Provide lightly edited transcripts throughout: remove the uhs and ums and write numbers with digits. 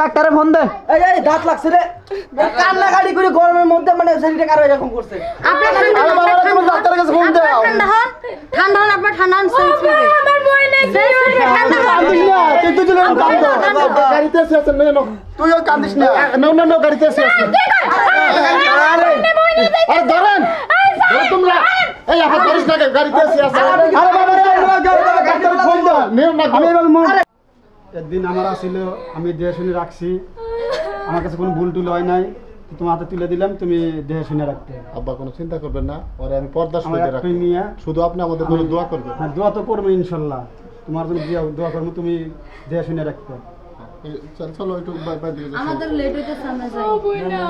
ডাক্তারে ফোন দে। এই দাঁত লাগছে রে, কান্না গাড়ি করে গরমের মধ্যে মানে শরীরটা কারো এরকম করছে। আপনার ডাক্তারের কাছে ফোন দে। ঠান্ডা হন আপনার, ঠান্ডা হন। আমার বই নেই, ঠান্ডা হন। তুই তো দিলে গাড়িতে আছে না, তুইও কাঁদিস না। না গাড়িতে আছে। আরে ধরেন তোমরা, এই আপা ধরিস না, গাড়িতে আছে। আরে বাবা ডাক্তারের ফোন দে। আমি একদিন আমার আসিল, আমি দেহে শুনে রাখছি, আমার কাছে কোনো ভুল টুল হয় নাই, তোমার হাতে তুলে দিলাম, তুমি দেহে শুনে রাখতে। আব্বা কোনো চিন্তা করবেন না, ওরে আমি পর্দা সহিত রাখবো। শুধু আপনি আমাদের জন্য দোয়া করবেন। হ্যাঁ দোয়া তো করবো ইনশাল্লাহ, তোমার জন্য দোয়া করবো, তুমি দেহে শুনে রাখতে। চলো একটু আমাদের লেট হইতেছে, আমরা যাই। ও বইনা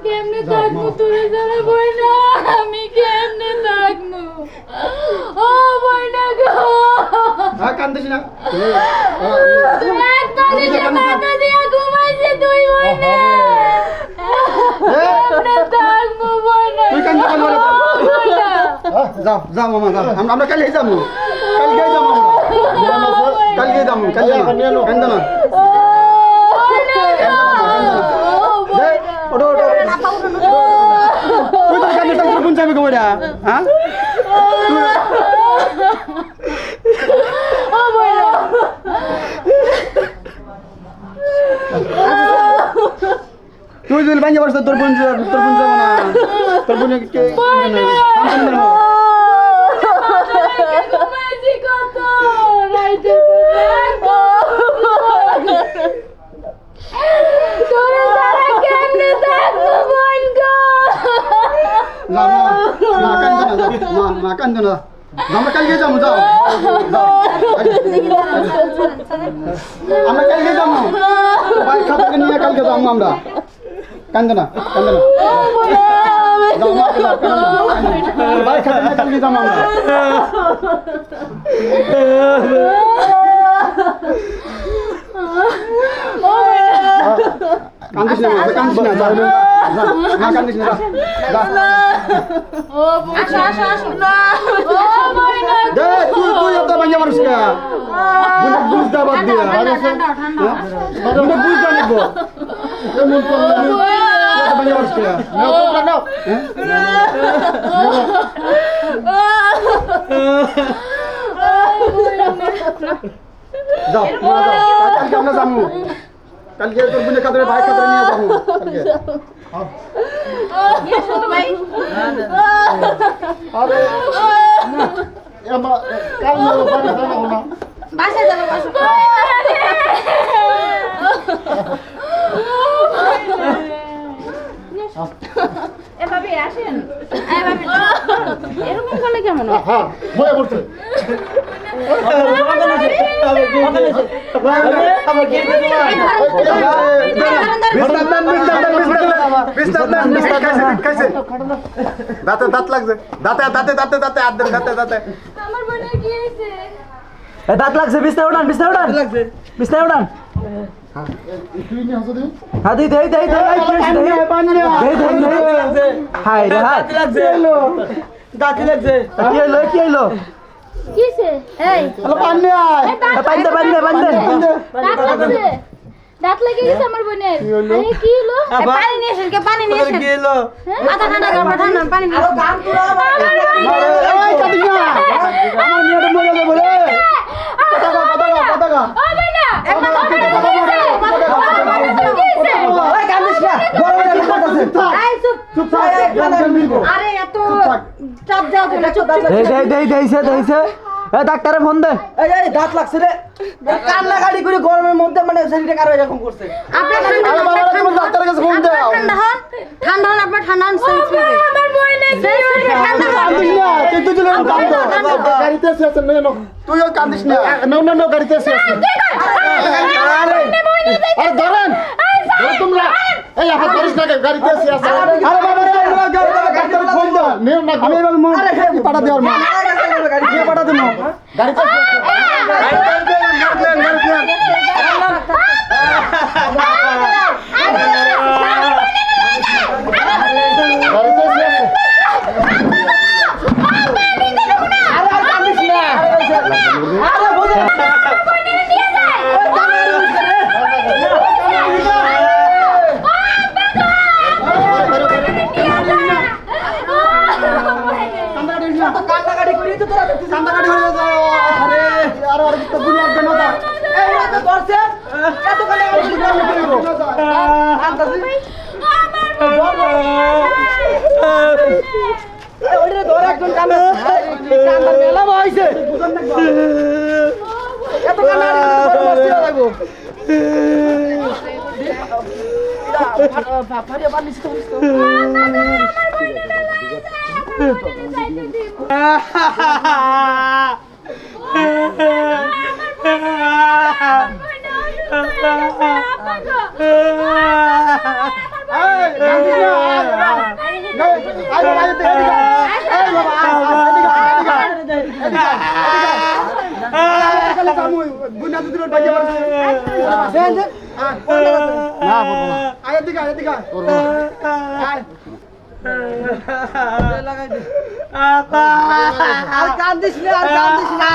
কেমনে থাকবো তোরে যারা, বইনা আমি কেমনে থাকবো? ও বইনা গো, কান্দিস না। একটালি যে মাথা দিয়া ঘুমাইছে তুই বইনা, কেমনে থাকবো বইনা? তুই কান্দিস না। যাও যাও মামা যাও, আমরা কালকে যাবো, কালকে যাবো, কালকে যাবো, কালকে কান্দো না। তুই তো কান্দিস না, কোন যাবে গোবরা? হ্যাঁ তুই যদি ভাঙে পড়ছ, তোর বোন যাবো না, তোর বোন কে ঘুমাইছি কত রাইতে, তোরে যারা কেমনে থাকবো বোন গো? মা কান্দো না, আমরা কালকে যাবো। যাও আমরা কালকে যাবো, ভাই খাতাকে নিয়ে কালকে যাবো আমরা। কান্দো না, কান্দো না, ভাই খাতা নিয়ে কালকে যাবো আমরা। কান্দিস না, কান্দিস না, যাও না, কান্দিস না, যা। ও আসো আসো আসো না, ও বইনা তুই এত ভাঙে মানুষ কে বুঝতে বাদ দিয়া, ঠান্ডা ঠান্ডা বুঝতে নিব এমন করলে ভাঙে মানুষ কে যাও, কালকে আমরা যাবো, কালকে তোর বোনের খাতারে ভাই খাতারে নিয়ে যাবো কালকে। আরে কাল বাড়ি যাবো না, বাসায় যাবো, বাসায় এভাবে আসেন, এভাবে এরকম করলে কেমন হয়? হ্যাঁ ভয় করছে। দাঁতে দাঁত লাগছে, দাঁতে দাঁতে দাঁতে দাঁতে আর দেন, দাঁতে দাঁতে আমার বোনে কি হয়েছে? দাঁত লাগছে, বিছনা উঠান, বিছনা উঠান, বিছনা উঠান। হ্যাঁ দিই দেই দেই দেই, হাই রে হাই, দাঁত লাগছে। কি হলো, কি হলো? কিসে? এই পানি আয়, বান্ধে বান্ধে বান্ধে। দাঁত লাগছে, দাঁত লেগে গেছে আমার বোনের। আরে কি হলো? পানি নিয়ে এসেন, কে পানি নিয়ে এসেন। কি হলো? মাথা ঠান্ডা করো, ঠান্ডা পানি নিয়ে এসেন। এই কাঁদিস না, আমার মেয়েটা মরে যাবে রে। পতাকা পতাকা পতাকা, ও বোনা, একটা কথা বলছে। ওই কান্দিস না, গরমে লাগতেছে। এই চুপ চুপ থাক, আরে এত চাপ দাও তো, চুপ চুপ। দেইছে। ডাক্তারে ফোন দে। এই দাঁত লাগছে রে, কান্না গাড়ি করে গরমের মধ্যে মানে শরীরটা কারো এরকম করছে। আপনার ডাক্তারের কাছে ফোন দাও। ঠান্ডা হন আপনার, ঠান্ডা হন। আমার বই নেই, ঠান্ডা হন। কাঁদিস না, তুই তো দিলে গাড়িতে আছে না, তুইও কাঁদিস না। না গাড়িতে আছে। আরে ধরেন তোমরা, এই আপা ধরিস না, গাড়িতে আছে। আরে বাবা ডাক্তারের ফোন দাও। আমি এবার পাঠা দেওয়ার মা গাড়ি দিয়ে পাঠা দেবো, গাড়িতে আরে মারছে এত কান্নাকাটি করে কেমনে করব ওইটা ধরে একজন কান্দে কান্দার মেলা হইছে এত কান্নাকাটি করে মারছে লাগবো ফাড়িয়া পানি তো আর কান্দিস না